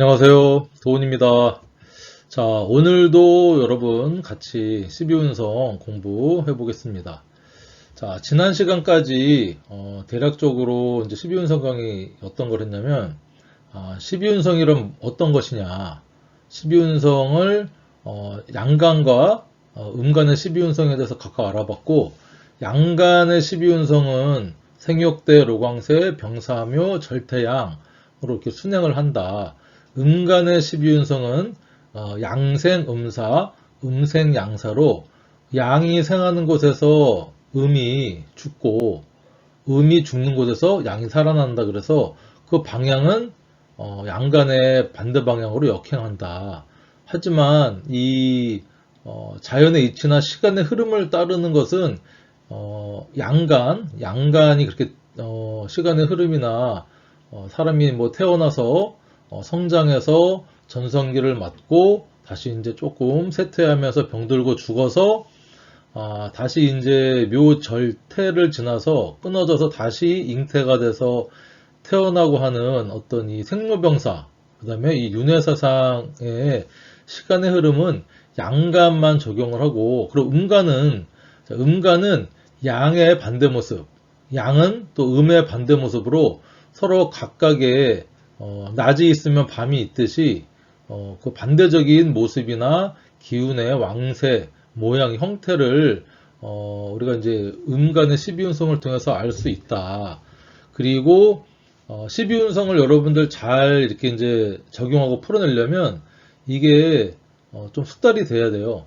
안녕하세요. 도훈입니다. 자, 오늘도 여러분 같이 12운성 공부해 보겠습니다. 자, 지난 시간까지 대략적으로 이제 12운성 강의 어떤 걸 했냐면 12운성이란 어떤 것이냐, 12운성을 양간과 음간의 12운성에 대해서 각각 알아봤고, 양간의 12운성은 생육대, 로광세, 병사묘, 절태양으로 이렇게 순행을 한다. 음간의 12운성은 양생, 음사, 음생, 양사로 양이 생하는 곳에서 음이 죽고 음이 죽는 곳에서 양이 살아난다. 그래서 그 방향은 양간의 반대 방향으로 역행한다. 하지만 이 자연의 이치나 시간의 흐름을 따르는 것은 양간이 그렇게 시간의 흐름이나 사람이 뭐 태어나서 성장해서 전성기를 맞고 다시 이제 조금 쇠퇴하면서 병들고 죽어서 다시 이제 묘절퇴를 지나서 끊어져서 다시 잉태가 돼서 태어나고 하는 어떤 이 생로병사, 그 다음에 이 윤회사상의 시간의 흐름은 양간만 적용을 하고, 그리고 음간은 양의 반대 모습, 양은 또 음의 반대 모습으로 서로 각각의 낮이 있으면 밤이 있듯이 그 반대적인 모습이나 기운의 왕세, 모양, 형태를 우리가 이제 음간의 12운성을 통해서 알 수 있다. 그리고 12운성을 여러분들 잘 이렇게 이제 적용하고 풀어내려면 이게 좀 숙달이 돼야 돼요.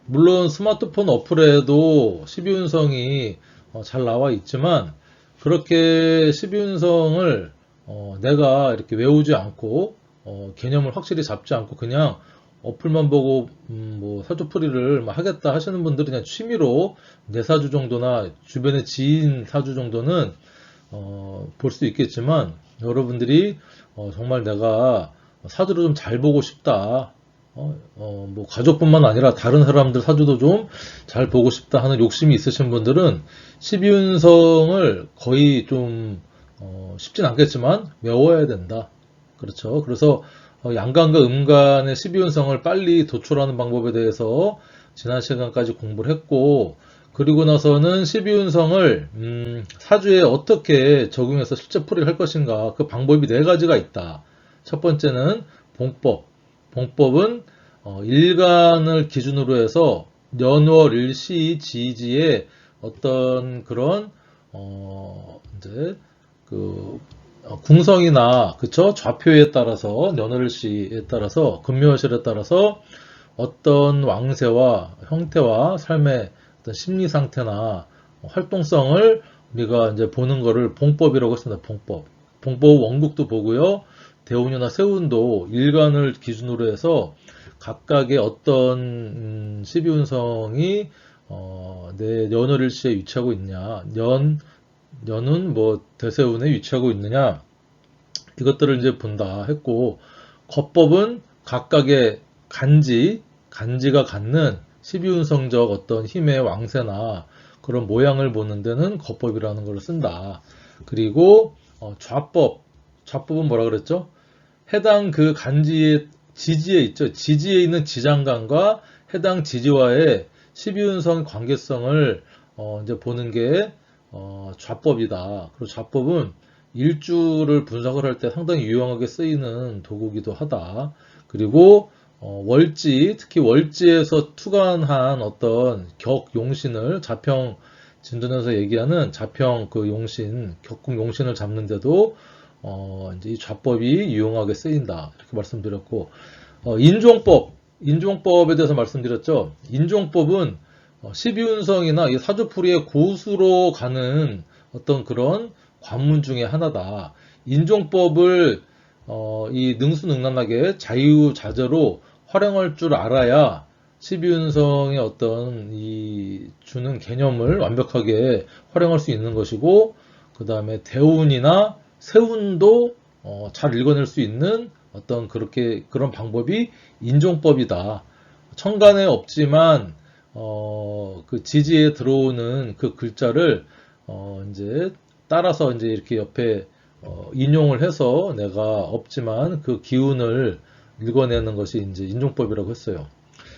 물론 스마트폰 어플에도 12운성이 잘 나와 있지만 그렇게 12운성을 내가 이렇게 외우지 않고 개념을 확실히 잡지 않고 그냥 어플만 보고 뭐 사주풀이를 막 하겠다 하시는 분들은 그냥 취미로 내 사주 정도나 주변의 지인 사주 정도는 볼 수 있겠지만 여러분들이 정말 내가 사주를 좀 잘 보고 싶다. 뭐 가족뿐만 아니라 다른 사람들 사주도 좀 잘 보고 싶다 하는 욕심이 있으신 분들은 12운성을 거의 좀 쉽진 않겠지만 외워야 된다. 그렇죠. 그래서 양간과 음간의 12운성을 빨리 도출하는 방법에 대해서 지난 시간까지 공부를 했고, 그리고 나서는 12운성을 사주에 어떻게 적용해서 실제 풀이를 할 것인가, 그 방법이 네 가지가 있다. 첫 번째는 봉법. 봉법은 일간을 기준으로 해서 년월 일시 지지의 어떤 그런 이제 그 궁성이나 그쵸, 좌표에 따라서 년월일시에 따라서 금묘일시에 따라서 어떤 왕세와 형태와 삶의 어떤 심리 상태나 활동성을 우리가 이제 보는 거를 봉법이라고 했습니다. 봉법. 봉법 원국도 보고요. 대운이나 세운도 일간을 기준으로 해서 각각의 어떤 12운성이 내 년월일시에 위치하고 있냐, 년은 뭐 대세운에 위치하고 있느냐, 이것들을 이제 본다 했고, 거법은 각각의 간지가 갖는 12운성적 어떤 힘의 왕세나 그런 모양을 보는 데는 거법이라는 걸 쓴다. 그리고 좌법은 뭐라 그랬죠? 해당 그 간지의 지지에 있죠. 지지에 있는 지장간과 해당 지지와의 12운성 관계성을 이제 보는 게 좌법이다. 그리고 좌법은 일주를 분석을 할 때 상당히 유용하게 쓰이는 도구기도 하다. 그리고 월지, 특히 월지에서 투관한 어떤 격용신을 자평 진dun에서 얘기하는 자평 그 용신, 격궁 용신을 잡는데도 이제 이 좌법이 유용하게 쓰인다. 이렇게 말씀드렸고, 인종법에 대해서 말씀드렸죠. 인종법은 12운성이나 이 사주풀이의 고수로 가는 어떤 그런 관문 중에 하나다. 인종법을 이 능수능란하게 자유자재로 활용할 줄 알아야 12운성의 어떤 이 주는 개념을 완벽하게 활용할 수 있는 것이고, 그 다음에 대운이나 세운도 잘 읽어낼 수 있는 어떤 그런 방법이 인종법이다. 천간에 없지만 그 지지에 들어오는 그 글자를 이제 따라서 이제 이렇게 옆에 인용을 해서 내가 없지만 그 기운을 읽어내는 것이 이제 인종법이라고 했어요.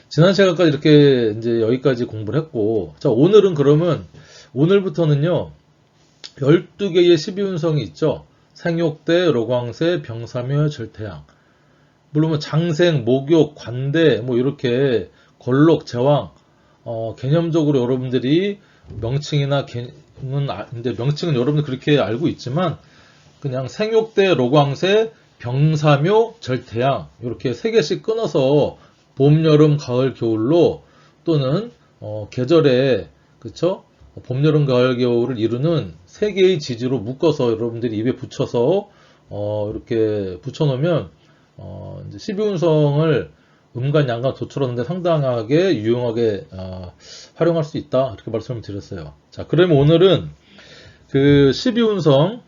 지난 시간까지 이렇게 이제 여기까지 공부를 했고, 자, 오늘은 그러면, 오늘부터는요, 12개의 12운성이 있죠. 생욕대, 로광세, 병사묘, 절태양. 물론 뭐 장생, 목욕, 관대, 뭐 이렇게 걸록, 제왕, 개념적으로 여러분들이 명칭이나 근데 명칭은 여러분들 그렇게 알고 있지만, 그냥 생욕대, 로광세, 병사묘, 절태양 이렇게 세 개씩 끊어서 봄, 여름, 가을, 겨울로 또는 계절에 그쵸? 봄, 여름, 가을, 겨울을 이루는 세 개의 지지로 묶어서 여러분들이 입에 붙여서 이렇게 붙여놓으면 이제 12운성을 음간, 양간, 도출하는데 상당하게 유용하게 활용할 수 있다 이렇게 말씀을 드렸어요. 자, 그러면 오늘은 그 12운성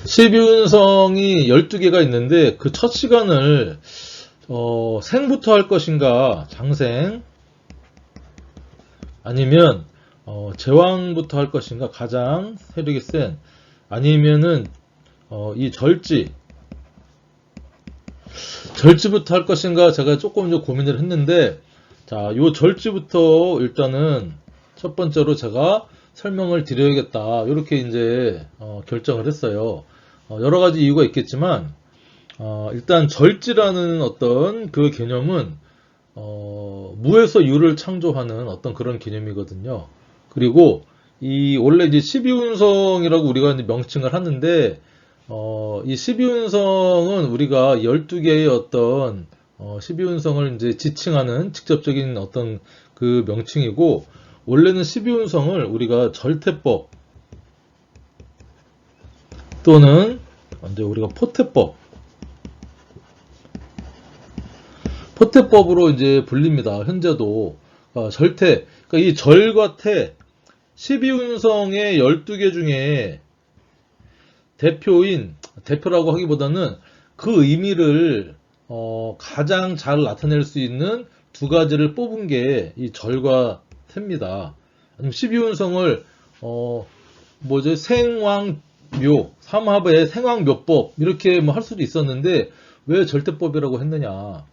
12운성이 12개가 있는데 그 첫 시간을 생부터 할 것인가 장생 아니면 제왕부터 할 것인가 가장 세력이 센 아니면은 이 절지부터 할 것인가 제가 조금 좀 고민을 했는데 자, 요 절지부터 일단은 첫 번째로 제가 설명을 드려야겠다 이렇게 이제 결정을 했어요. 여러 가지 이유가 있겠지만 일단 절지라는 어떤 그 개념은 무에서 유를 창조하는 어떤 그런 개념이거든요. 그리고 이 원래 이제 12운성이라고 우리가 이제 명칭을 하는데 이 12운성은 우리가 12개의 어떤 12운성을 이제 지칭하는 직접적인 어떤 그 명칭이고 원래는 12운성을 우리가 절태법 또는 이제 우리가 포태법으로 이제 불립니다. 현재도 절태, 그러니까 이 절과 태 12운성의 12개 중에 대표라고 하기보다는 그 의미를 가장 잘 나타낼 수 있는 두 가지를 뽑은 게 이 절과 태입니다. 12운성을 생왕묘, 삼합의 생왕묘법 이렇게 뭐 할 수도 있었는데 왜 절대법이라고 했느냐?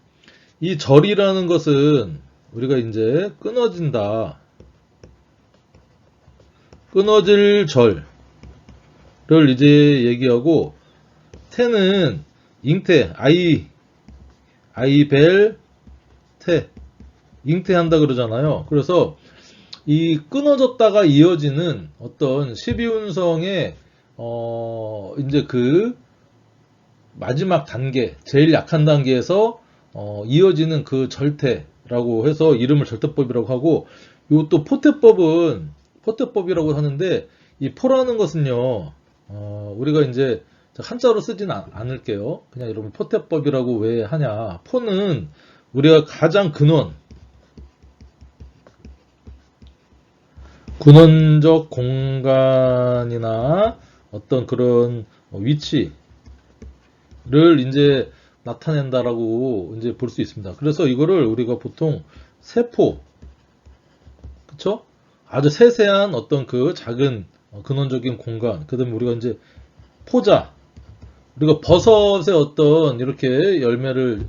이 절이라는 것은 우리가 이제 끊어진다. 끊어질 절을 이제 얘기하고 태는 잉태, 아이벨, 태, 잉태한다 그러잖아요. 그래서 이 끊어졌다가 이어지는 어떤 12운성의 이제 그 마지막 단계, 제일 약한 단계에서 이어지는 그 절태라고 해서 이름을 절대법이라고 하고 이것도 포태법이라고 하는데 이 포라는 것은요 우리가 이제 한자로 쓰진 않을게요. 그냥 여러분 포태법이라고 왜 하냐? 포는 우리가 가장 근원적 공간이나 어떤 그런 위치를 이제 나타낸다라고 이제 볼 수 있습니다. 그래서 이거를 우리가 보통 세포, 그쵸? 아주 세세한 어떤 그 작은 근원적인 공간, 그 다음에 우리가 이제 포자, 우리가 버섯의 어떤 이렇게 열매를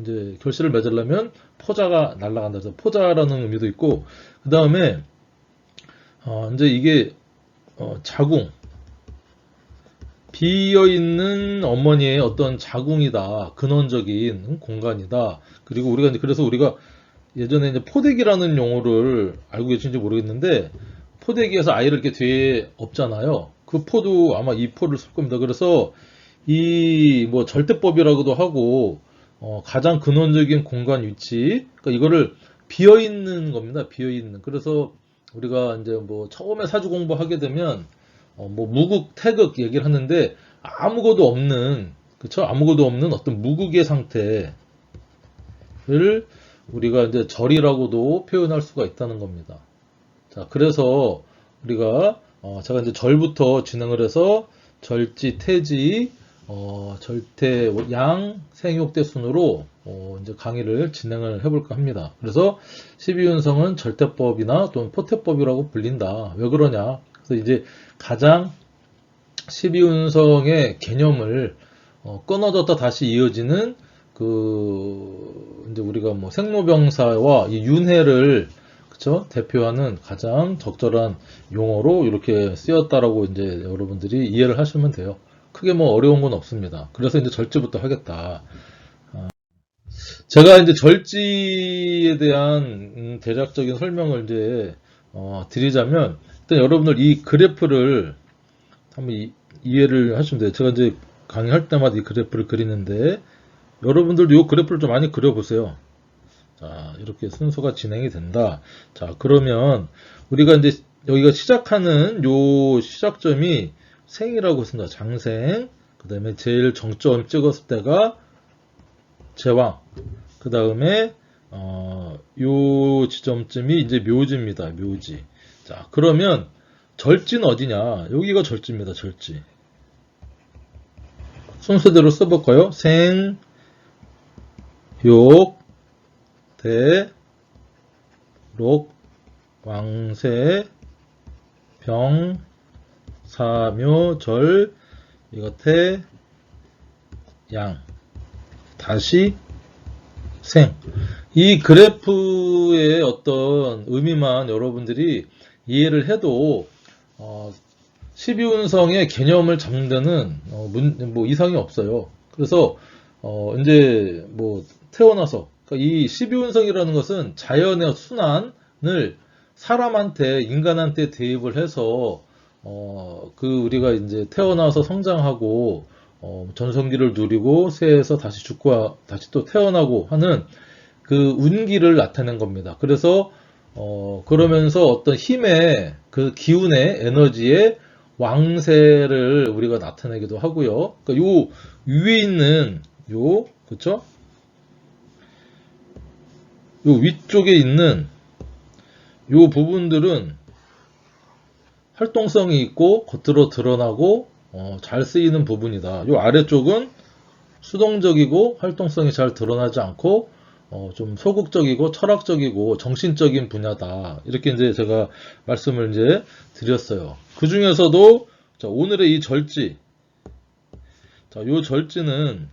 이제 결실을 맺으려면 포자가 날아간다 해서 포자라는 의미도 있고, 그 다음에 이제 이게 자궁, 비어있는 어머니의 어떤 자궁이다. 근원적인 공간이다. 그리고 우리가 그래서 우리가 예전에 이제 포대기라는 용어를 알고 계신지 모르겠는데 포대기에서 아이를 이렇게 뒤에 업잖아요. 그 포도 아마 이 포를 쓸 겁니다. 그래서 이 뭐 절대법이라고도 하고 가장 근원적인 공간 위치, 그러니까 이거를 비어있는 겁니다. 비어있는. 그래서 우리가 이제 뭐 처음에 사주 공부하게 되면 뭐 무국, 태극 얘기를 하는데 아무것도 없는, 그쵸? 아무것도 없는 어떤 무국의 상태를 우리가 이제 절이라고도 표현할 수가 있다는 겁니다. 자, 그래서 우리가 제가 이제 절부터 진행을 해서 절지, 태지, 절대 양 생육대 순으로 이제 강의를 진행을 해볼까 합니다. 그래서 12운성은 절대법이나 또는 포태법이라고 불린다. 왜 그러냐? 그래서 이제 가장 12운성의 개념을 끊어졌다 다시 이어지는 이제 우리가 뭐 생로병사와 이 윤회를 그쵸? 대표하는 가장 적절한 용어로 이렇게 쓰였다라고 이제 여러분들이 이해를 하시면 돼요. 크게 뭐 어려운 건 없습니다. 그래서 이제 절지부터 하겠다. 제가 이제 절지에 대한 대략적인 설명을 이제 드리자면 일단 여러분들 이 그래프를 한번 이해를 하시면 돼요. 제가 이제 강의할 때마다 이 그래프를 그리는데 여러분들도 이 그래프를 좀 많이 그려보세요. 자, 이렇게 순서가 진행이 된다. 자, 그러면 우리가 이제 여기가 시작하는 요 시작점이 생이라고 했습니다. 장생. 그 다음에 제일 정점 찍었을 때가 제왕. 그 다음에 요 지점쯤이 이제 묘지입니다. 묘지. 자, 그러면 절지는 어디냐? 여기가 절지입니다. 절지. 순서대로 써볼까요? 생, 욕, 대, 록, 왕세, 병, 사묘, 절, 이거 태, 양, 다시 생. 이 그래프의 어떤 의미만 여러분들이 이해를 해도 12운성의 개념을 잡는 데는 뭐 이상이 없어요. 그래서 이제 뭐 태어나서 그러니까 이 12운성이라는 것은 자연의 순환을 사람한테 인간한테 대입을 해서 우리가 이제 태어나서 성장하고 전성기를 누리고 새에서 다시 죽고 다시 또 태어나고 하는 그 운기를 나타낸 겁니다. 그래서 그러면서 어떤 힘의 그 기운의 에너지의 왕세를 우리가 나타내기도 하고요. 그러니까 요 위에 있는 그쵸? 요 위쪽에 있는 요 부분들은 활동성이 있고 겉으로 드러나고 잘 쓰이는 부분이다. 요 아래쪽은 수동적이고 활동성이 잘 드러나지 않고 좀 소극적이고 철학적이고 정신적인 분야다. 이렇게 이제 제가 말씀을 이제 드렸어요. 그 중에서도 오늘의 이 절지, 요 절지는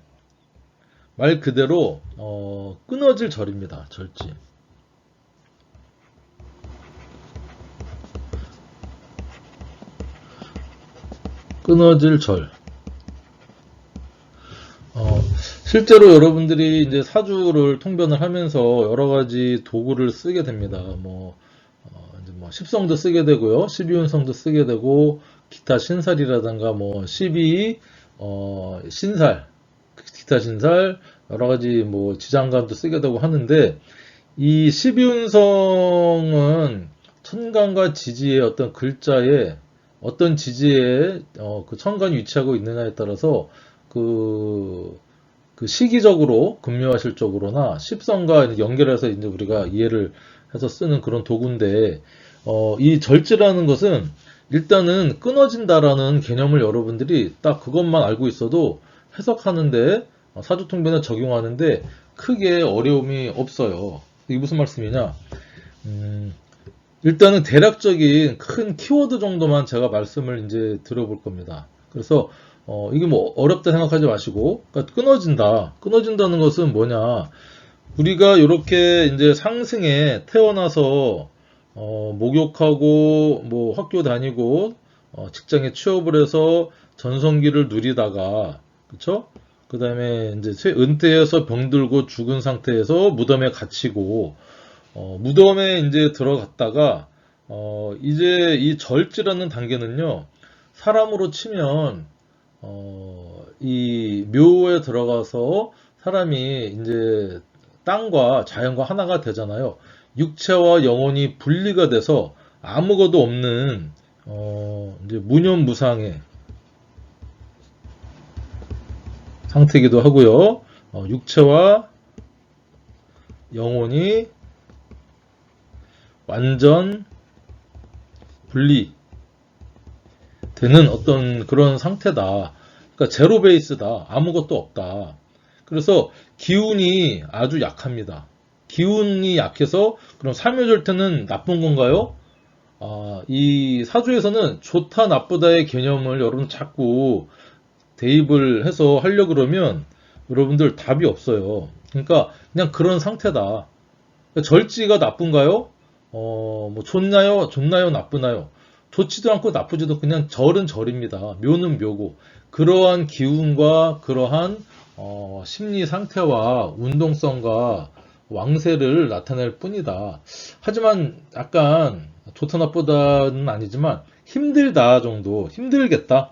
말 그대로 끊어질 절입니다. 절지. 끊어질 절. 실제로 여러분들이 이제 사주를 통변을 하면서 여러 가지 도구를 쓰게 됩니다. 이제 십성도 쓰게 되고요. 12운성도 쓰게 되고, 기타 신살이라든가, 12, 신살, 기타 신살, 여러 가지 지장간도 쓰게 되고 하는데, 이 12운성은 천간과 지지의 어떤 글자에, 어떤 지지에 그 천간이 위치하고 있느냐에 따라서 그 시기적으로 금묘화실적으로나 십성과 연결해서 이제 우리가 이해를 해서 쓰는 그런 도구인데 이 절지라는 것은 일단은 끊어진다라는 개념을 여러분들이 딱 그것만 알고 있어도 해석하는데 사주통변에 적용하는데 크게 어려움이 없어요. 이게 무슨 말씀이냐? 일단은 대략적인 큰 키워드 정도만 제가 말씀을 이제 들어볼 겁니다. 그래서 이게 어렵다 생각하지 마시고, 그러니까 끊어진다. 끊어진다는 것은 뭐냐? 우리가 이렇게 이제 상승에 태어나서 목욕하고 학교 다니고 직장에 취업을 해서 전성기를 누리다가 그쵸? 그 다음에 이제 은퇴해서 병들고 죽은 상태에서 무덤에 갇히고 무덤에 이제 들어갔다가 이제 이 절지라는 단계는요 사람으로 치면 이 묘에 들어가서 사람이 이제 땅과 자연과 하나가 되잖아요. 육체와 영혼이 분리가 돼서 아무것도 없는 이제 무념무상의 상태이기도 하고요. 육체와 영혼이 완전 분리되는 어떤 그런 상태다. 그러니까 제로 베이스다. 아무것도 없다. 그래서 기운이 아주 약합니다. 기운이 약해서 그럼 삼요절대는 나쁜 건가요? 이 사주에서는 좋다 나쁘다의 개념을 여러분 자꾸 대입을 해서 하려고 그러면 여러분들 답이 없어요. 그러니까 그냥 그런 상태다. 절지가 나쁜가요? 뭐 좋나요? 좋나요? 나쁘나요? 좋지도 않고 나쁘지도 그냥 절은 절입니다. 묘는 묘고 그러한 기운과 그러한 심리 상태와 운동성과 왕세를 나타낼 뿐이다. 하지만 약간 좋다 나쁘다는 아니지만 힘들다 정도, 힘들겠다.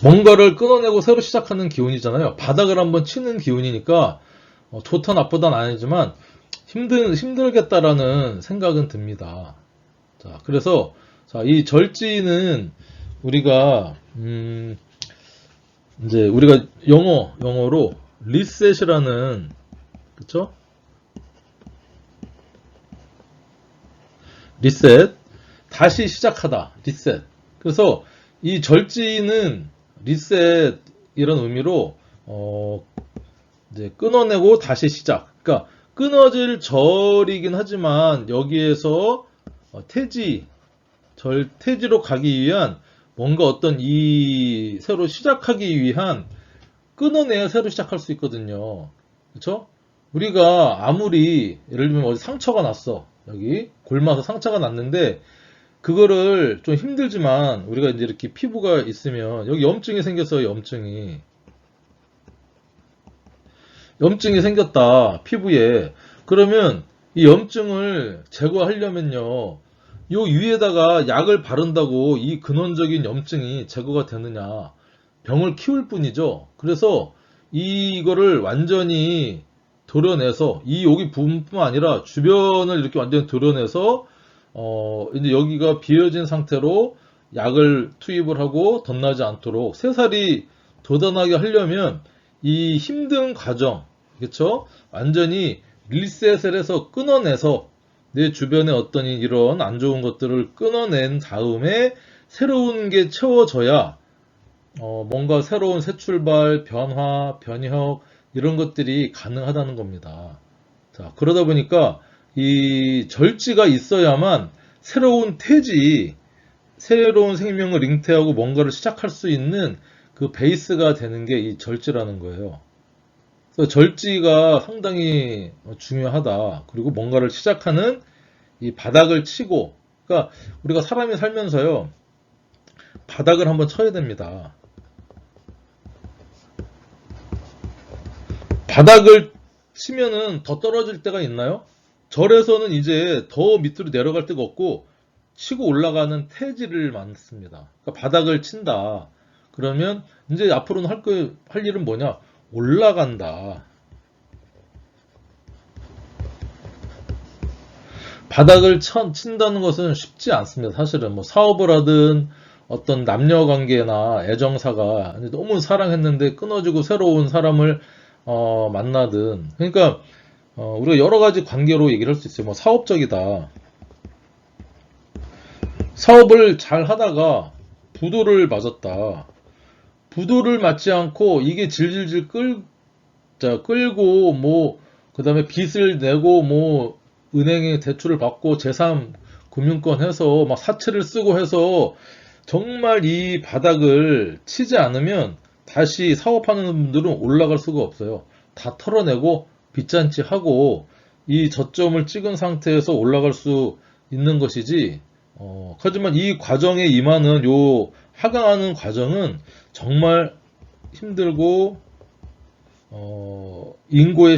뭔가를 끊어내고 새로 시작하는 기운이잖아요. 바닥을 한번 치는 기운이니까 좋다 나쁘다는 아니지만 힘들겠다라는 생각은 듭니다. 자, 그래서 자, 이 절지는 우리가 이제 우리가 영어로 리셋이라는 그쵸? 리셋 다시 시작하다 리셋. 그래서 이 절지는 리셋 이런 의미로 이제 끊어내고 다시 시작. 그러니까 끊어질 절이긴 하지만 여기에서 태지로 가기 위한 뭔가 어떤 이 새로 시작하기 위한 끊어내야 새로 시작할 수 있거든요. 그렇죠? 우리가 아무리 예를 들면 어디 상처가 났어. 여기 골마서 상처가 났는데 그거를 좀 힘들지만 우리가 이제 이렇게 피부가 있으면 여기 염증이 생겼어요. 염증이 생겼다. 피부에. 그러면 이 염증을 제거하려면요. 요 위에다가 약을 바른다고 이 근원적인 염증이 제거가 되느냐. 병을 키울 뿐이죠. 그래서 이거를 완전히 도려내서 이 여기 부분뿐만 아니라 주변을 이렇게 완전히 도려내서 이제 여기가 비어진 상태로 약을 투입을 하고 덧나지 않도록 새살이 돋아나게 하려면 이 힘든 과정, 그렇죠? 완전히 리셋을 해서 끊어내서 내 주변에 어떤 이런 안 좋은 것들을 끊어낸 다음에 새로운 게 채워져야 뭔가 새로운 새 출발, 변화, 변혁 이런 것들이 가능하다는 겁니다. 자, 그러다 보니까 이 절지가 있어야만 새로운 태지, 새로운 생명을 잉태하고 뭔가를 시작할 수 있는 그 베이스가 되는 게 이 절지라는 거예요. 그래서 절지가 상당히 중요하다. 그리고 뭔가를 시작하는 이 바닥을 치고, 그러니까 우리가 사람이 살면서요, 바닥을 한번 쳐야 됩니다. 바닥을 치면은 더 떨어질 때가 있나요? 절에서는 이제 더 밑으로 내려갈 데가 없고 치고 올라가는 태지를 만습니다. 그러니까 바닥을 친다. 그러면 이제 앞으로는 할 일은 뭐냐? 올라간다. 바닥을 친다는 것은 쉽지 않습니다. 사실은 뭐 사업을 하든 어떤 남녀 관계나 애정사가 너무 사랑했는데 끊어지고 새로운 사람을 만나든 그러니까 우리가 여러 가지 관계로 얘기를 할 수 있어요. 뭐 사업적이다. 사업을 잘 하다가 부도를 맞았다. 부도를 맞지 않고 이게 질질질 끌고 뭐 그다음에 빚을 내고 뭐 은행에 대출을 받고 제3 금융권 해서 막 사채를 쓰고 해서 정말 이 바닥을 치지 않으면 다시 사업하는 분들은 올라갈 수가 없어요. 다 털어내고 빚잔치 하고 이 저점을 찍은 상태에서 올라갈 수 있는 것이지. 하지만 이 과정에 임하는 요 하강하는 과정은 정말 힘들고 인고의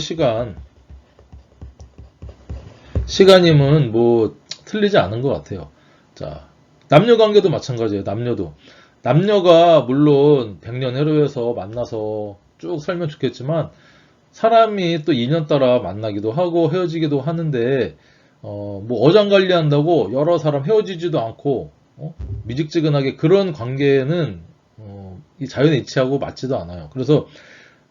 시간임은 뭐 틀리지 않은 것 같아요. 자, 남녀 관계도 마찬가지예요. 남녀가 물론 백년해로에서 만나서 쭉 살면 좋겠지만 사람이 또 인연 따라 만나기도 하고 헤어지기도 하는데 뭐 어장관리한다고 여러 사람 헤어지지도 않고 미직지근하게 그런 관계는 이 자연의 이치하고 맞지도 않아요. 그래서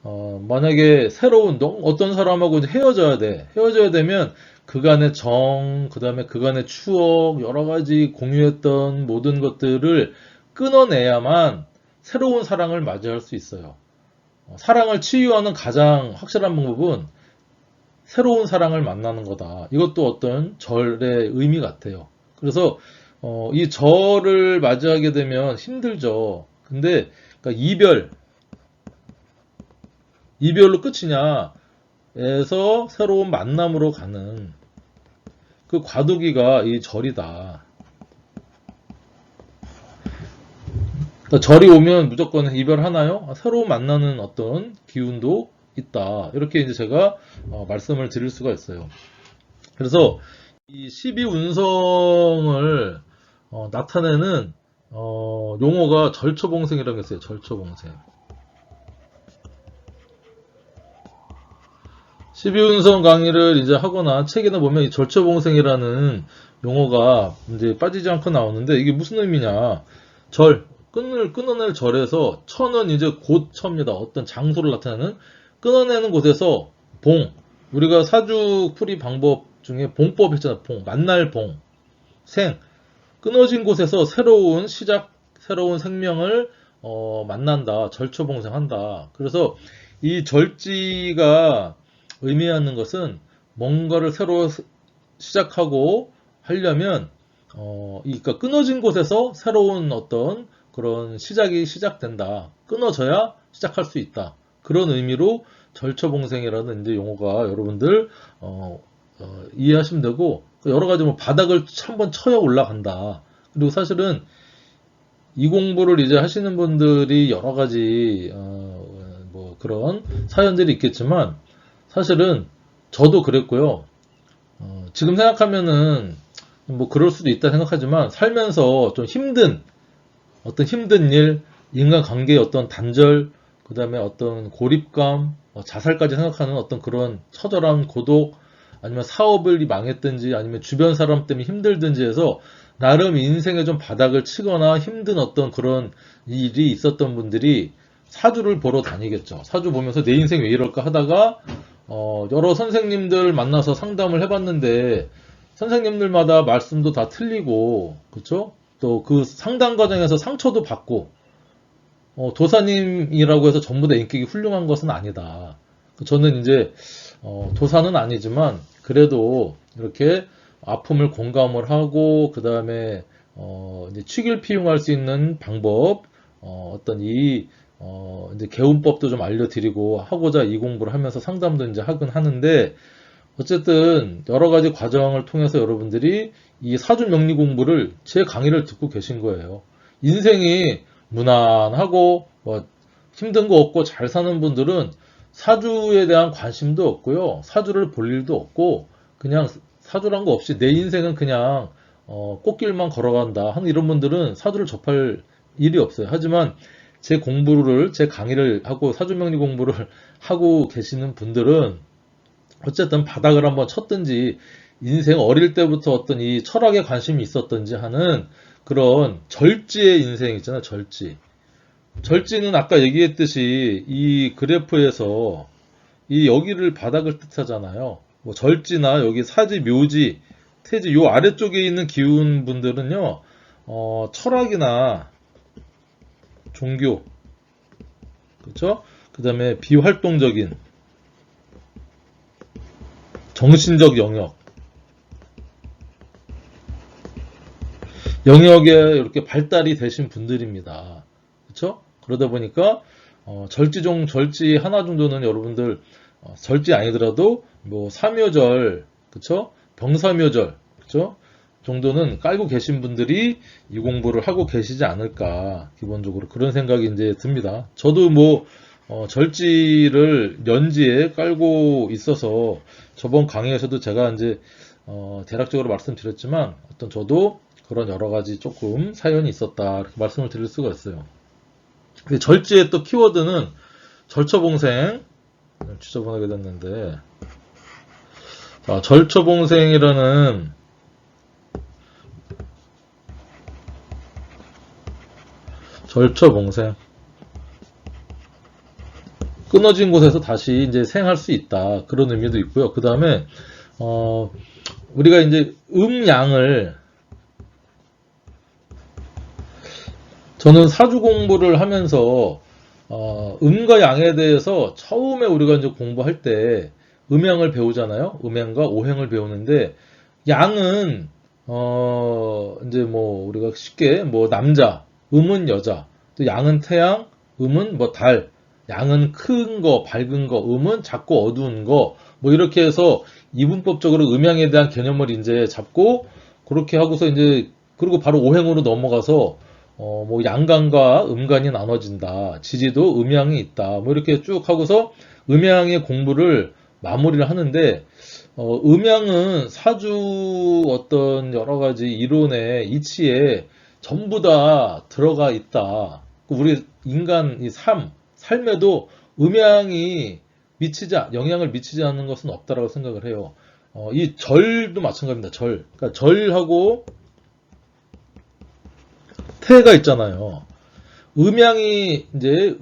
만약에 새로운 어떤 사람하고 이제 헤어져야 되면 그간의 정, 그 다음에 그간의 추억, 여러 가지 공유했던 모든 것들을 끊어내야만 새로운 사랑을 맞이할 수 있어요. 사랑을 치유하는 가장 확실한 방법은 새로운 사랑을 만나는 거다. 이것도 어떤 절의 의미 같아요. 그래서 이 절을 맞이하게 되면 힘들죠. 근데 그러니까 이별로 끝이냐 에서 새로운 만남으로 가는 그 과도기가 이 절이다. 그러니까 절이 오면 무조건 이별하나요? 새로 만나는 어떤 기운도 있다. 이렇게 이제 제가 말씀을 드릴 수가 있어요. 그래서 이 12운성을 나타내는 용어가 절초봉생이라고 했어요. 절초봉생. 12운성 강의를 이제 하거나 책에나 보면 이 절초봉생이라는 용어가 이제 빠지지 않고 나오는데 이게 무슨 의미냐? 끊어낼 절에서 천은 이제 곧 처입니다. 어떤 장소를 나타내는 끊어내는 곳에서 우리가 사주풀이 방법 중에 봉법 했잖아. 만날 끊어진 곳에서 새로운 시작, 새로운 생명을 만난다. 절초봉생한다. 그래서 이 절지가 의미하는 것은 뭔가를 새로 시작하고 하려면 그러니까 끊어진 곳에서 새로운 어떤 그런 시작이 시작된다. 끊어져야 시작할 수 있다. 그런 의미로 절초봉생이라는 이제 용어가 여러분들 이해하시면 되고 여러 가지 뭐 바닥을 한번 쳐야 올라간다. 그리고 사실은 이 공부를 이제 하시는 분들이 여러 가지 뭐 그런 사연들이 있겠지만 사실은 저도 그랬고요. 지금 생각하면은 뭐 그럴 수도 있다 생각하지만 살면서 좀 어떤 힘든 일, 인간관계의 어떤 단절, 그 다음에 어떤 고립감, 자살까지 생각하는 어떤 그런 처절한 고독, 아니면 사업을 망했든지, 아니면 주변 사람 때문에 힘들든지 해서 나름 인생에 좀 바닥을 치거나 힘든 어떤 그런 일이 있었던 분들이 사주를 보러 다니겠죠. 사주 보면서 내 인생 왜 이럴까 하다가 여러 선생님들 만나서 상담을 해봤는데 선생님들마다 말씀도 다 틀리고, 그쵸? 또 그 상담 과정에서 상처도 받고, 도사님이라고 해서 전부 다 인격이 훌륭한 것은 아니다. 저는 이제, 도사는 아니지만, 그래도 이렇게 아픔을 공감을 하고, 그 다음에, 이제 취길 피용할 수 있는 방법, 어떤 이제 개운법도 좀 알려드리고 하고자 이 공부를 하면서 상담도 이제 하긴 하는데, 어쨌든 여러 가지 과정을 통해서 여러분들이 이 사주 명리 공부를 제 강의를 듣고 계신 거예요. 인생이 무난하고 뭐 힘든 거 없고 잘 사는 분들은 사주에 대한 관심도 없고요. 사주를 볼 일도 없고 그냥 사주란 거 없이 내 인생은 그냥 꽃길만 걸어간다 하는 이런 분들은 사주를 접할 일이 없어요. 하지만 제 강의를 하고 사주 명리 공부를 하고 계시는 분들은 어쨌든 바닥을 한번 쳤든지 인생 어릴 때부터 어떤 이 철학에 관심이 있었든지 하는 그런 절지의 인생 있잖아요. 절지는 아까 얘기했듯이 이 그래프에서 이 여기를 바닥을 뜻하잖아요. 뭐 절지나 여기 사지, 묘지, 태지 요 아래쪽에 있는 기운 분들은요. 철학이나 종교, 그렇죠? 그다음에 비활동적인 정신적 영역에 이렇게 발달이 되신 분들입니다. 그렇죠? 그러다 보니까 절지 하나 정도는 여러분들 절지 아니더라도 뭐 삼묘절, 그렇죠? 병사묘절, 그렇죠? 정도는 깔고 계신 분들이 이 공부를 하고 계시지 않을까 기본적으로 그런 생각이 이제 듭니다. 저도 뭐 절지를 연지에 깔고 있어서 저번 강의에서도 제가 이제 대략적으로 말씀드렸지만 어떤 저도 그런 여러 가지 조금 사연이 있었다 이렇게 말씀을 드릴 수가 있어요. 절지의 또 키워드는 절초봉생 지저분하게 됐는데 자, 절초봉생 끊어진 곳에서 다시 이제 생할 수 있다 그런 의미도 있고요. 그 다음에 우리가 이제 음양을 저는 사주 공부를 하면서 음과 양에 대해서 처음에 우리가 이제 공부할 때 음양을 배우잖아요. 음양과 오행을 배우는데 양은 이제 뭐 우리가 쉽게 뭐 남자, 음은 여자, 또 양은 태양, 음은 뭐 달, 양은 큰 거, 밝은 거, 음은 작고 어두운 거, 뭐 이렇게 해서 이분법적으로 음양에 대한 개념을 이제 잡고 그렇게 하고서 이제 그리고 바로 오행으로 넘어가서 뭐 양간과 음간이 나눠진다. 지지도 음양이 있다. 뭐 이렇게 쭉 하고서 음양의 공부를 마무리를 하는데 음양은 사주 어떤 여러 가지 이론의 이치에 전부 다 들어가 있다. 우리 인간 이 삶에도 음양이 영향을 미치지 않는 것은 없다라고 생각을 해요. 이 절도 마찬가지입니다. 그러니까 절하고 태가 있잖아요. 음양이 이제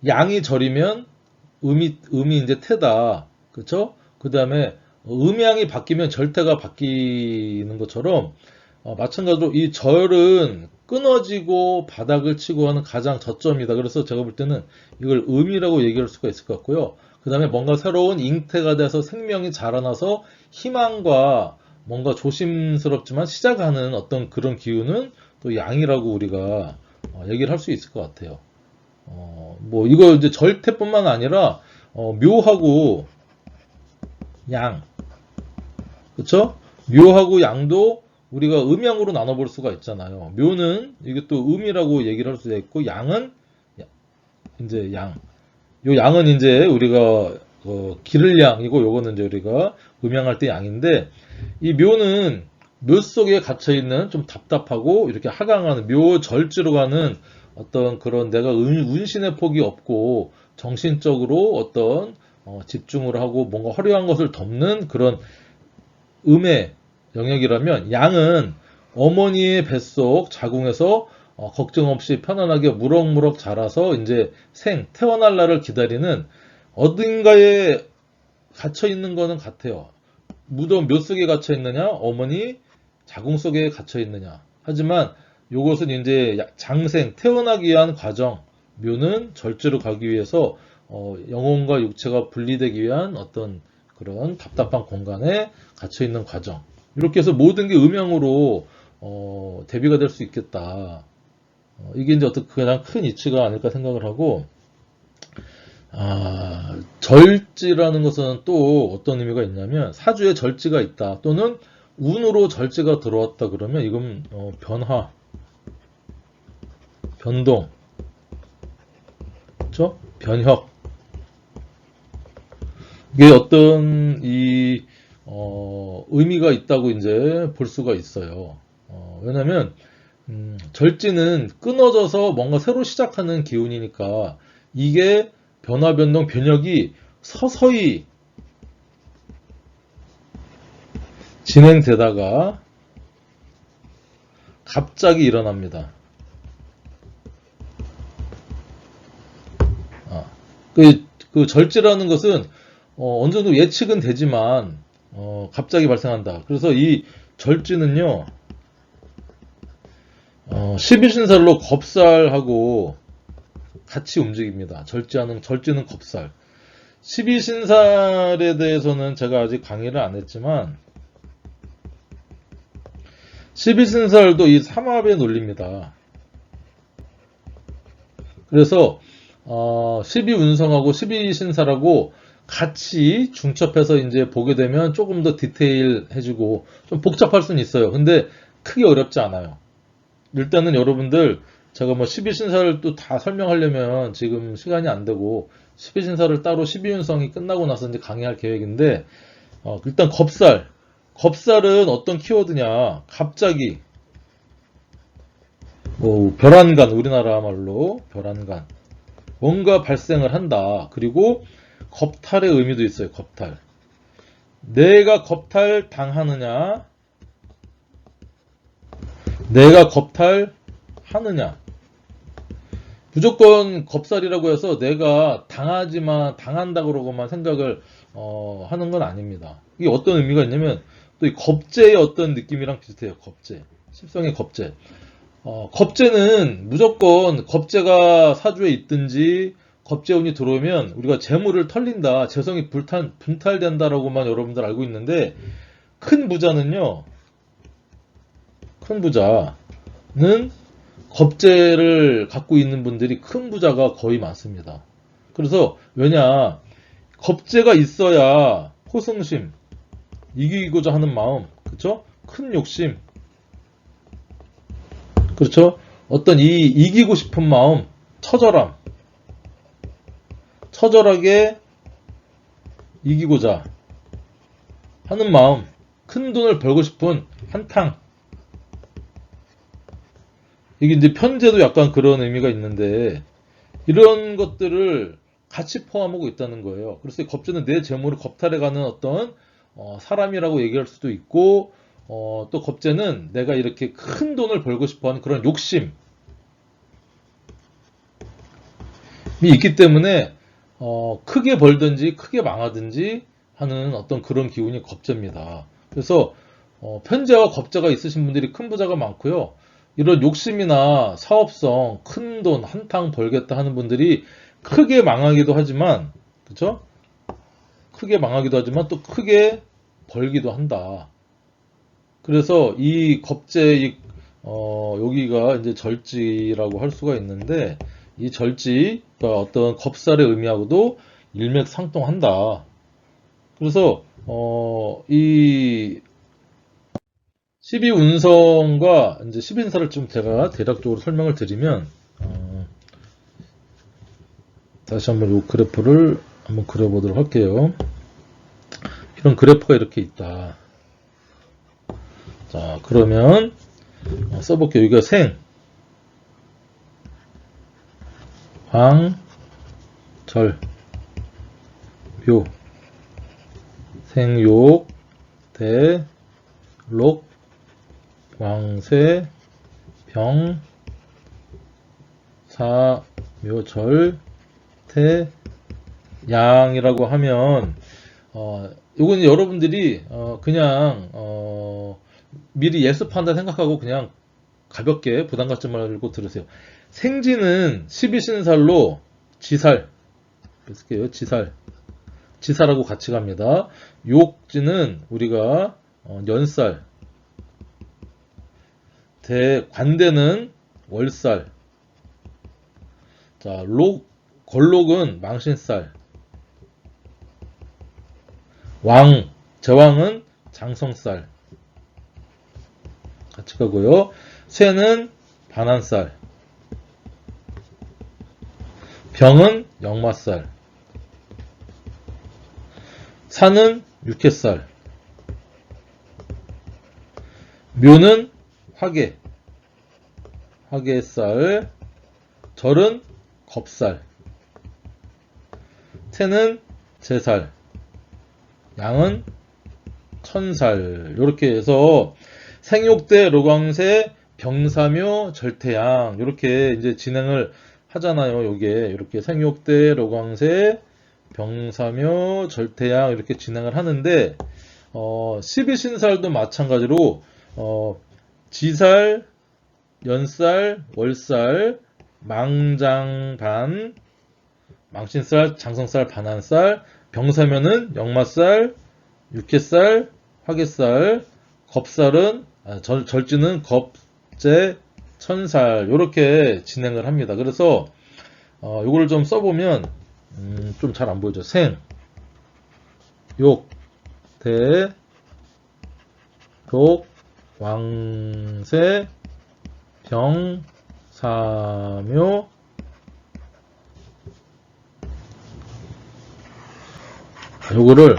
양이 절이면 음이 이제 태다. 그렇죠? 그 다음에 음양이 바뀌면 절태가 바뀌는 것처럼 마찬가지로 이 절은 끊어지고 바닥을 치고 하는 가장 저점이다. 그래서 제가 볼 때는 이걸 음이라고 얘기할 수가 있을 것 같고요. 그 다음에 뭔가 새로운 잉태가 돼서 생명이 자라나서 희망과 뭔가 조심스럽지만 시작하는 어떤 그런 기운은 또 양이라고 우리가 얘기를 할 수 있을 것 같아요. 뭐 이거 이제 절태뿐만 아니라 묘하고 양, 그쵸? 묘하고 양도 우리가 음양으로 나눠볼 수가 있잖아요. 묘는 이게 또 음이라고 얘기를 할 수가 있고 양은 이제 양. 요 양은 이제 우리가 기를 양이고 요거는 이제 우리가 음양할 때 양인데 이 묘는 묘 속에 갇혀 있는 좀 답답하고 이렇게 하강하는 묘절지로 가는 어떤 그런 내가 운신의 폭이 없고 정신적으로 어떤 집중을 하고 뭔가 화려한 것을 덮는 그런 음의 영역이라면 양은 어머니의 뱃속 자궁에서 걱정 없이 편안하게 무럭무럭 자라서 이제 태어날 날을 기다리는 어딘가에 갇혀 있는 거는 같아요. 무덤 묘 속에 갇혀 있느냐, 어머니 자궁 속에 갇혀 있느냐. 하지만 이것은 이제 장생, 태어나기 위한 과정, 묘는 절제로 가기 위해서 영혼과 육체가 분리되기 위한 어떤 그런 답답한 공간에 갇혀 있는 과정. 이렇게 해서 모든 게 음양으로 대비가 될 수 있겠다. 이게 이제 어떤 가장 큰 이치가 아닐까 생각을 하고, 절지라는 것은 또 어떤 의미가 있냐면 사주에 절지가 있다 또는 운으로 절지가 들어왔다 그러면 이건 변화, 변동, 그렇죠? 변혁. 이게 어떤 의미가 있다고 이제 볼 수가 있어요. 왜냐면 절지는 끊어져서 뭔가 새로 시작하는 기운이니까 이게 변화, 변동, 변혁이 서서히 진행되다가 갑자기 일어납니다. 그 절제라는 것은 어느 정도 예측은 되지만 갑자기 발생한다. 그래서 이 절지는요 12신살로 겁살하고 같이 움직입니다. 절지는 겁살. 12신살에 대해서는 제가 아직 강의를 안 했지만 12신살도 이 삼합의 논리입니다. 그래서 12운성하고 12신살하고 같이 중첩해서 이제 보게 되면 조금 더 디테일해지고 좀 복잡할 수는 있어요. 근데 크게 어렵지 않아요. 일단은 여러분들 제가 뭐 12신사를 또 다 설명하려면 지금 시간이 안 되고 12신사를 따로 12운성이 끝나고 나서 이제 강의할 계획인데 일단 겁살은 어떤 키워드냐 갑자기 별안간 우리나라 말로 별안간 뭔가 발생을 한다. 그리고 겁탈의 의미도 있어요. 겁탈. 내가 겁탈 당하느냐 내가 겁탈하느냐. 무조건 겁살이라고 해서 내가 당한다 그러고만 생각을 하는 건 아닙니다. 이게 어떤 의미가 있냐면 또 이 겁재의 어떤 느낌이랑 비슷해요. 겁재. 십성의 겁재. 겁재는 무조건 겁재가 사주에 있든지 겁재운이 들어오면 우리가 재물을 털린다, 재성이 분탈된다라고만 여러분들 알고 있는데, 큰 부자는요, 큰 부자는 겁재를 갖고 있는 분들이 큰 부자가 거의 많습니다. 그래서 왜냐, 겁재가 있어야 호승심, 이기고자 하는 마음, 그렇죠? 큰 욕심, 그렇죠? 어떤 이 이기고 싶은 마음, 처절함, 처절하게 이기고자 하는 마음, 큰 돈을 벌고 싶은 한탕. 이게 이제 편재도 약간 그런 의미가 있는데, 이런 것들을 같이 포함하고 있다는 거예요. 그래서 겁재는 내 재물을 겁탈해가는 어떤 사람이라고 얘기할 수도 있고, 또 겁재는 내가 이렇게 큰 돈을 벌고 싶어하는 그런 욕심이 있기 때문에 크게 벌든지 크게 망하든지 하는 어떤 그런 기운이 겁재입니다. 그래서 편재와 겁재가 있으신 분들이 큰 부자가 많고요. 이런 욕심이나 사업성, 큰 돈 한탕 벌겠다 하는 분들이 크게 망하기도 하지만, 그렇죠? 크게 망하기도 하지만 또 크게 벌기도 한다. 그래서 이 겁재, 여기가 이제 절지라고 할 수가 있는데, 이 절지가 어떤 겁살의 의미하고도 일맥상통한다. 그래서 이 12운성과 이제 10인사를 좀 제가 대략적으로 설명을 드리면, 다시 한번 이 그래프를 한번 그려보도록 할게요. 이런 그래프가 이렇게 있다. 자, 그러면 써볼게요. 여기가 생, 황, 절, 묘, 생욕, 대, 록, 왕쇠, 병, 사, 묘, 절, 태, 양이라고 하면 요건 여러분들이 그냥 미리 예습한다 생각하고 그냥 가볍게 부담 갖지 말고 들으세요. 생지는 12신살로 지살, 쓸게요. 지살하고 같이 갑니다. 욕지는 우리가 연살, 관대는 월살, 자, 걸록은 망신살, 제왕은 장성살 같이 가고요. 쇠는 반한살, 병은 역마살, 산은 육해살, 묘는 화개살, 절은 겁살, 태는 제살, 양은 천살. 이렇게 해서 생욕대, 로광세, 병사묘, 절태양 이렇게 이제 진행을 하잖아요. 요게 이렇게 생욕대, 로광세, 병사묘, 절태양 이렇게 진행을 하는데 12신살도 마찬가지로 지살, 연살, 월살, 망장반, 망신살, 장성살, 반한살, 병사면은 역마살, 육해살, 화개살, 겁살은 절지는 겁재, 천살 이렇게 진행을 합니다. 그래서 요거를 좀 써보면 좀 잘 안 보이죠. 생, 욕, 대, 록, 왕세, 병, 사묘, 요거를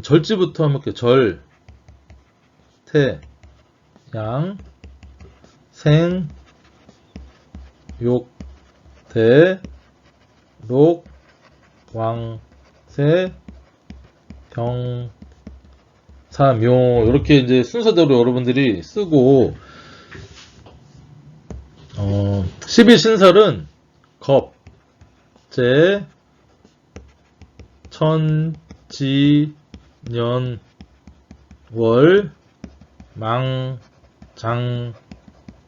절지부터 한번 볼게요. 절, 태, 양, 생, 욕, 대, 록, 왕, 세, 병, 사, 묘 이렇게 이제 순서대로 여러분들이 쓰고 12신설은 겁, 재, 천, 지, 년, 월, 망, 장,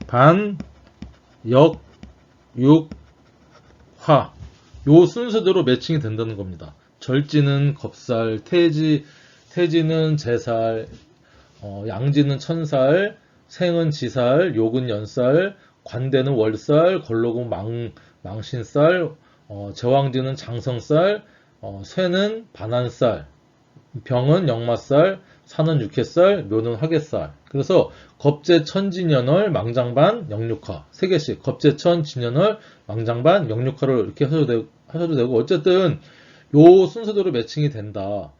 반, 역, 육, 화. 요 순서대로 매칭이 된다는 겁니다. 절지는 겁살, 태지는 제살, 양지는 천살, 생은 지살, 욕은 연살, 관대는 월살, 걸록은 망신살, 제왕지는 장성살, 쇠는 반한살, 병은 역마살, 산은 육해살, 묘는 화개살. 그래서 겁재, 천진연월, 망장반, 영육화. 세 개씩. 겁재천, 진연월, 망장반, 영육화를 이렇게 하셔도 되고, 어쨌든 요 순서대로 매칭이 된다.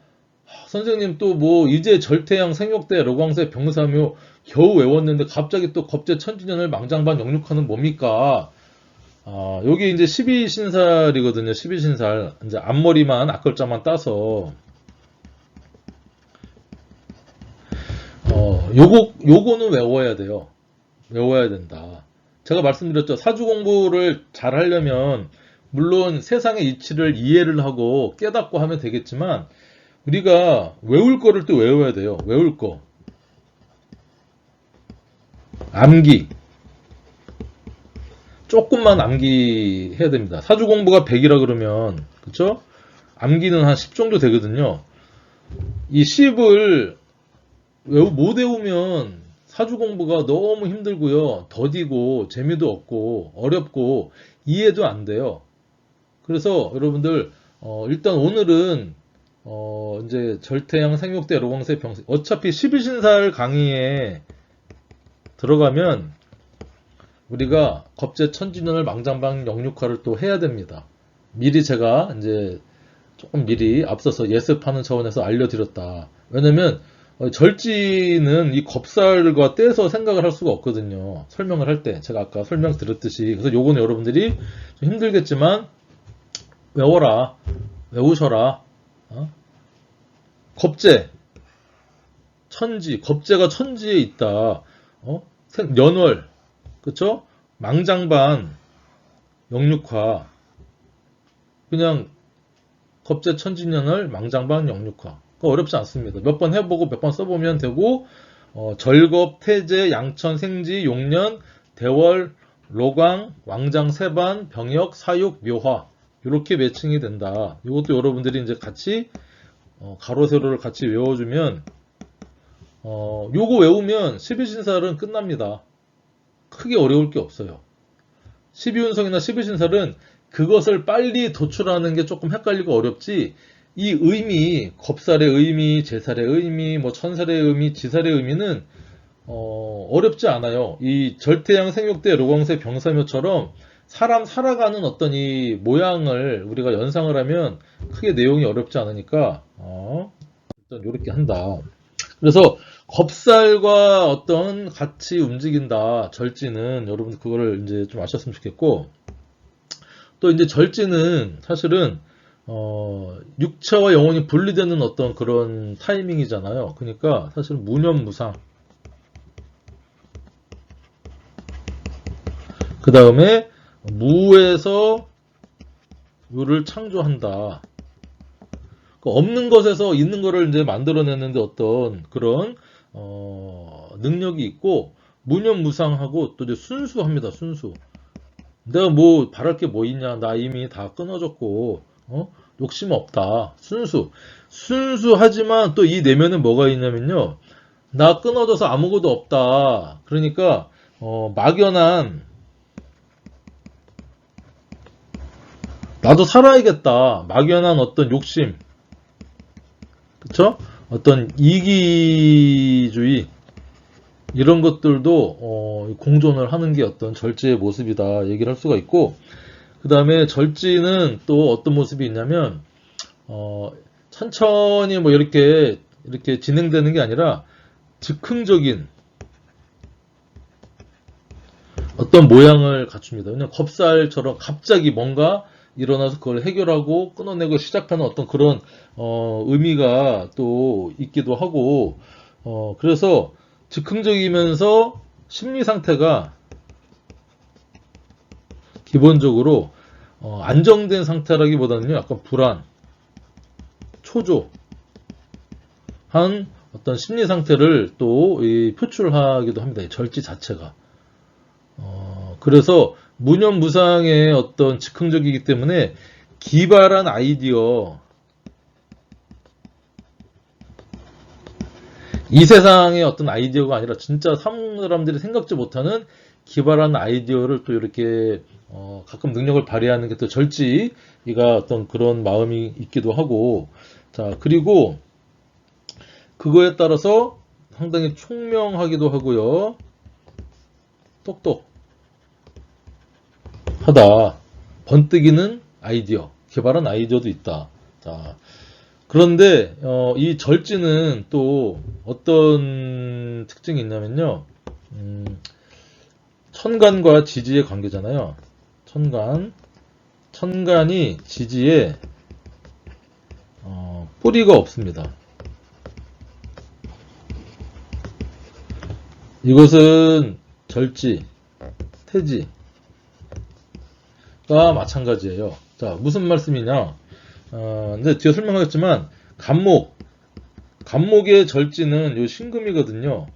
선생님 또 뭐 이제 절태양, 생육대, 로광세, 병사묘 겨우 외웠는데 갑자기 또 겁재, 천진연월, 망장반, 영육화는 뭡니까? 여기 이제 12신살이거든요. 12신살. 이제 앞머리만 앞글자만 따서 요거는 외워야 돼요. 외워야 된다. 제가 말씀드렸죠. 사주 공부를 잘 하려면, 물론 세상의 이치를 이해를 하고 깨닫고 하면 되겠지만, 우리가 외울 거를 또 외워야 돼요. 외울 거. 암기. 조금만 암기해야 됩니다. 사주 공부가 100이라 그러면, 그쵸? 암기는 한 10 정도 되거든요. 이 10을 못 외우면 사주 공부가 너무 힘들고요. 더디고 재미도 없고 어렵고 이해도 안 돼요. 그래서 여러분들 일단 오늘은 이제 절태양, 생육대, 로광세, 병세 어차피 12신살 강의에 들어가면 우리가 겁재, 천진연월, 망장반, 영육화를 또 해야 됩니다. 미리 제가 이제 조금 미리 앞서서 예습하는 차원에서 알려드렸다. 왜냐면 절지는 이 겁살과 떼서 생각을 할 수가 없거든요. 설명을 할 때. 제가 아까 설명드렸듯이. 그래서 요거는 여러분들이 좀 힘들겠지만 외워라. 외우셔라. 겁재. 천지. 겁재가 천지에 있다. 연월. 그쵸? 망장반. 영육화. 그냥 겁재, 천진연월, 망장반, 영육화. 어렵지 않습니다. 몇 번 해보고 몇 번 써보면 되고, 절겁, 태제, 양천, 생지, 용년, 대월, 로광, 왕장, 세반, 병역, 사육, 묘화. 이렇게 매칭이 된다. 이것도 여러분들이 이제 같이, 가로, 세로를 같이 외워주면, 요거 외우면 12신살은 끝납니다. 크게 어려울 게 없어요. 12운성이나 12신살은 그것을 빨리 도출하는 게 조금 헷갈리고 어렵지, 이 의미, 겁살의 의미, 제살의 의미, 뭐 천살의 의미, 지살의 의미는 어렵지 않아요. 이 절태양, 생육대, 로광세, 병사묘처럼 사람 살아가는 어떤 이 모양을 우리가 연상을 하면 크게 내용이 어렵지 않으니까 일단 이렇게 한다. 그래서 겁살과 어떤 같이 움직인다. 절지는 여러분들 그거를 이제 좀 아셨으면 좋겠고, 또 이제 절지는 사실은 육체와 영혼이 분리되는 어떤 그런 타이밍이잖아요. 그러니까 사실 무념무상. 그 다음에 무에서 유를 창조한다. 없는 것에서 있는 것을 이제 만들어내는데 어떤 그런 능력이 있고, 무념무상하고 또 이제 순수합니다. 순수. 내가 뭐 바랄 게 뭐 있냐? 나 이미 다 끊어졌고 욕심 없다. 순수하지만 또 이 내면에 뭐가 있냐면요, 나 끊어져서 아무것도 없다. 그러니까 막연한 나도 살아야겠다. 막연한 어떤 욕심, 그쵸? 어떤 이기주의, 이런 것들도 공존을 하는 게 어떤 절제의 모습이다 얘기를 할 수가 있고, 그 다음에 절지는 또 어떤 모습이 있냐면 천천히 뭐 이렇게 진행되는 게 아니라 즉흥적인 어떤 모양을 갖춥니다. 그냥 겁살처럼 갑자기 뭔가 일어나서 그걸 해결하고 끊어내고 시작하는 어떤 그런 의미가 또 있기도 하고, 그래서 즉흥적이면서 심리 상태가 기본적으로 안정된 상태라기보다는요, 약간 불안, 초조, 어떤 심리 상태를 또 표출하기도 합니다. 이 절지 자체가. 그래서 무념무상의 어떤 즉흥적이기 때문에 기발한 아이디어, 이 세상의 어떤 아이디어가 아니라 진짜 사람들이 생각지 못하는 기발한 아이디어를 또 이렇게 가끔 능력을 발휘하는 게 또 절지가 어떤 그런 마음이 있기도 하고, 자, 그리고 그거에 따라서 상당히 총명하기도 하고요. 똑똑하다. 번뜩이는 아이디어, 개발한 아이디어도 있다. 자, 그런데 이 절지는 또 어떤 특징이 있냐면요. 천간과 지지의 관계잖아요. 천간이 지지에 뿌리가 없습니다. 이것은 절지, 태지가 마찬가지예요. 자, 무슨 말씀이냐? 근데 뒤에 설명하겠지만 간목의 절지는 요 신금이거든요.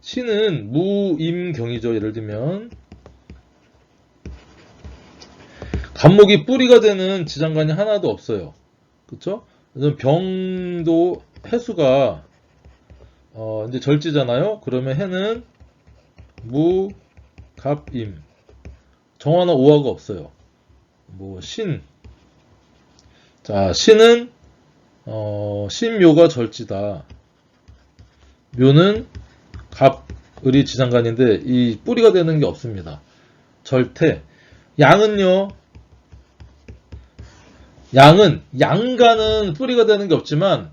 신은 무임경이죠. 예를 들면 간목이 뿌리가 되는 지장간이 하나도 없어요. 그쵸? 병도 해수가 이제 절지잖아요. 그러면 해는 무, 갑, 임. 정화나 오화가 없어요. 자, 신은 신묘가 절지다. 묘는 갑, 을이 지장간인데 이 뿌리가 되는 게 없습니다. 절태. 양은요. 양간은 뿌리가 되는 게 없지만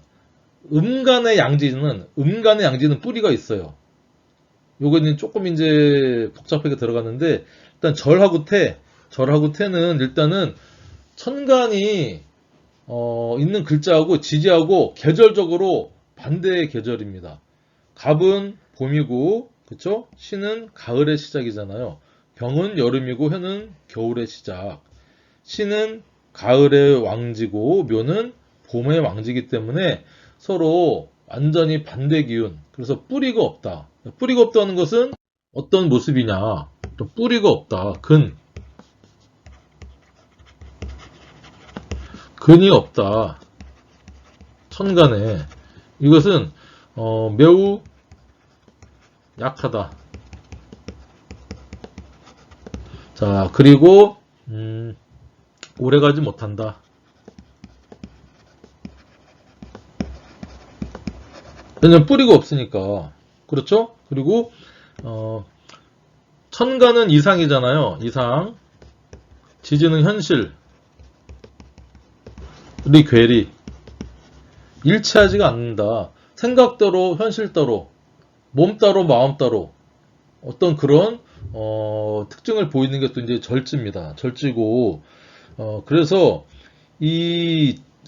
음간의 양지는 뿌리가 있어요. 요거는 조금 이제 복잡하게 들어갔는데 일단 절하고 태는 일단은 천간이 있는 글자하고 지지하고 계절적으로 반대의 계절입니다. 갑은 봄이고, 그쵸? 신은 가을의 시작이잖아요. 병은 여름이고, 해는 겨울의 시작. 신은 가을의 왕지고, 묘는 봄의 왕지이기 때문에 서로 완전히 반대 기운. 그래서 뿌리가 없다. 뿌리가 없다는 것은 어떤 모습이냐? 뿌리가 없다. 근이 없다. 천간에. 이것은 매우 약하다. 자, 그리고 오래가지 못한다. 왜냐면 뿌리가 없으니까. 그렇죠? 그리고 천간은 이상이잖아요. 이상. 지지는 현실. 우리 괴리. 일치하지가 않는다. 생각대로 현실대로 몸 따로 마음 따로 어떤 그런 특징을 보이는 게 또 이제 절지입니다. 절지고 그래서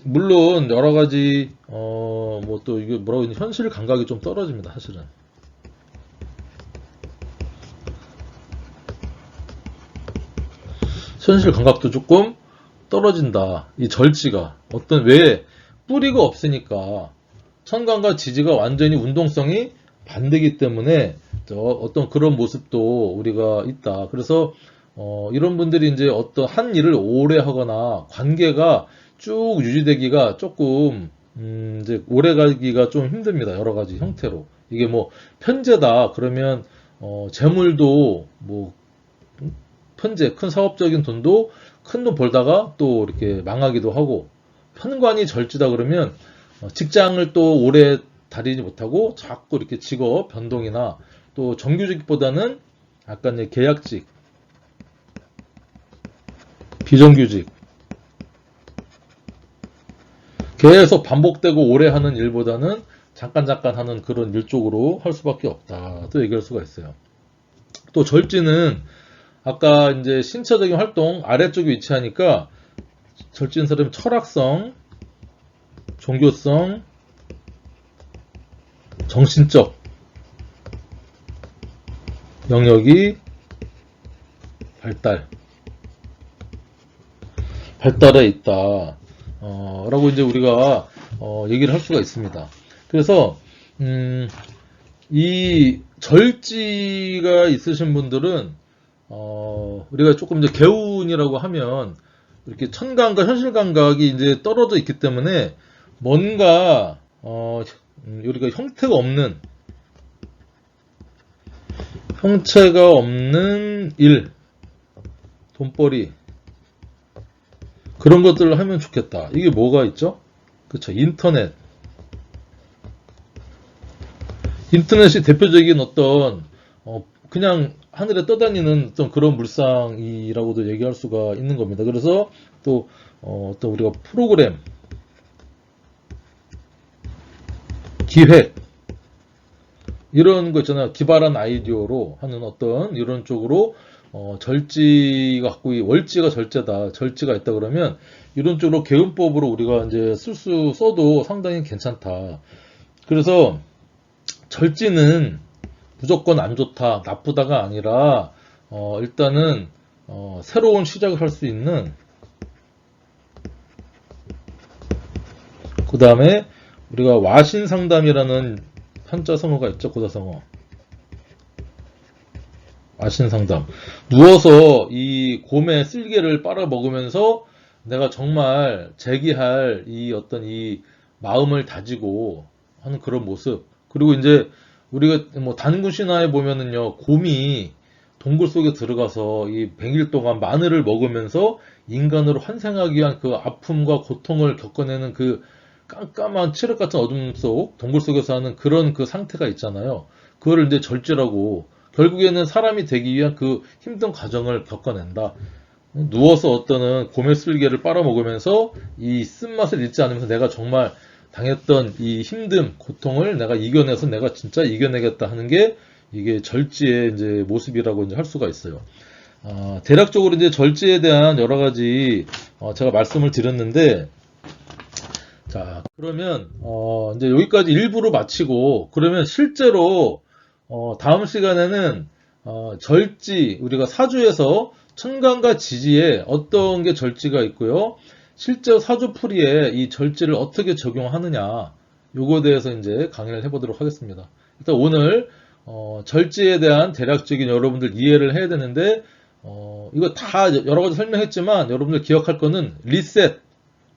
물론 여러 가지 뭐 또 이게 뭐라고 하지, 현실 감각이 좀 떨어집니다. 사실은. 현실 감각도 조금 떨어진다. 이 절지가 왜 뿌리가 없으니까 천간과 지지가 완전히 운동성이 반대이기 때문에 어떤 그런 모습도 우리가 있다. 그래서 이런 분들이 이제 어떤 한 일을 오래 하거나 관계가 쭉 유지되기가 조금 이제 오래 가기가 좀 힘듭니다. 여러 가지 형태로. 이게 뭐 편제다 그러면 재물도 뭐 편제, 큰 사업적인 돈도 큰 돈 벌다가 또 이렇게 망하기도 하고, 편관이 절지다 그러면 직장을 또 오래 다니지 못하고 자꾸 이렇게 직업 변동이나 또 정규직보다는 약간 이제 계약직, 비정규직, 계속 반복되고 오래 하는 일보다는 잠깐 하는 그런 일 쪽으로 할 수밖에 없다. 또 얘기할 수가 있어요. 또 절지는 아까 이제 신체적인 활동 아래쪽에 위치하니까 절지는 사람이 철학성, 종교성, 정신적 영역이 발달해 있다. 라고 이제 우리가 얘기를 할 수가 있습니다. 그래서 이 절지가 있으신 분들은 우리가 조금 이제 개운이라고 하면 이렇게 천감과 현실 감각이 이제 떨어져 있기 때문에 뭔가 우리가 형체가 없는 일, 돈벌이 그런 것들을 하면 좋겠다. 이게 뭐가 있죠? 그쵸, 인터넷이 대표적인 어떤 그냥 하늘에 떠다니는 어떤 그런 물상이라고도 얘기할 수가 있는 겁니다. 그래서 또 우리가 프로그램, 기획 이런 거 있잖아요. 기발한 아이디어로 하는 어떤 이런 쪽으로 절지가 갖고 월지가 절제다, 절지가 있다 그러면 이런 쪽으로 개운법으로 우리가 이제 써도 상당히 괜찮다. 그래서 절지는 무조건 안 좋다, 나쁘다가 아니라 일단은 새로운 시작을 할 수 있는, 그 다음에 우리가 와신상담이라는 한자성어가 있죠. 고사성어. 와신상담. 누워서 이 곰의 쓸개를 빨아먹으면서 내가 정말 재기할 이 어떤 이 마음을 다지고 하는 그런 모습. 그리고 이제 우리가 뭐 단군 신화에 보면은요, 곰이 동굴 속에 들어가서 이 100일 동안 마늘을 먹으면서 인간으로 환생하기 위한 그 아픔과 고통을 겪어내는 그 깜깜한 칠흑 같은 어둠 속, 동굴 속에서 하는 그런 그 상태가 있잖아요. 그거를 이제 절제라고, 결국에는 사람이 되기 위한 그 힘든 과정을 겪어낸다. 누워서 어떤 곰의 쓸개를 빨아먹으면서 이 쓴맛을 잊지 않으면서 내가 정말 당했던 이 힘듦, 고통을 내가 이겨내서 내가 진짜 이겨내겠다 하는 게 이게 절지의 이제 모습이라고 이제 할 수가 있어요. 대략적으로 이제 절지에 대한 여러 가지 제가 말씀을 드렸는데, 자, 그러면 이제 여기까지 일부로 마치고, 그러면 실제로 다음 시간에는 절지, 우리가 사주에서 천간과 지지에 어떤 게 절지가 있고요, 실제 사주풀이에 이 절지를 어떻게 적용하느냐, 요거에 대해서 이제 강의를 해보도록 하겠습니다. 일단 오늘 절지에 대한 대략적인 여러분들 이해를 해야 되는데, 이거 다 여러 가지 설명했지만 여러분들 기억할 거는 리셋,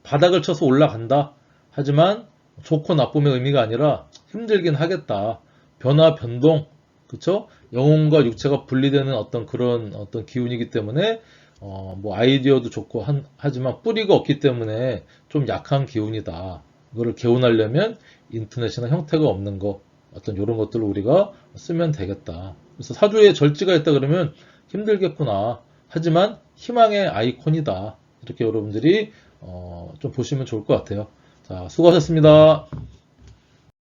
바닥을 쳐서 올라간다. 하지만 좋고 나쁨의 의미가 아니라 힘들긴 하겠다. 변화, 변동, 그쵸? 영혼과 육체가 분리되는 어떤 그런 어떤 기운이기 때문에 뭐 아이디어도 좋고 하지만 뿌리가 없기 때문에 좀 약한 기운이다. 이거를 개운하려면 인터넷이나 형태가 없는 거, 어떤 이런 것들을 우리가 쓰면 되겠다. 그래서 사주에 절지가 있다 그러면 힘들겠구나. 하지만 희망의 아이콘이다. 이렇게 여러분들이 좀 보시면 좋을 것 같아요. 자, 수고하셨습니다.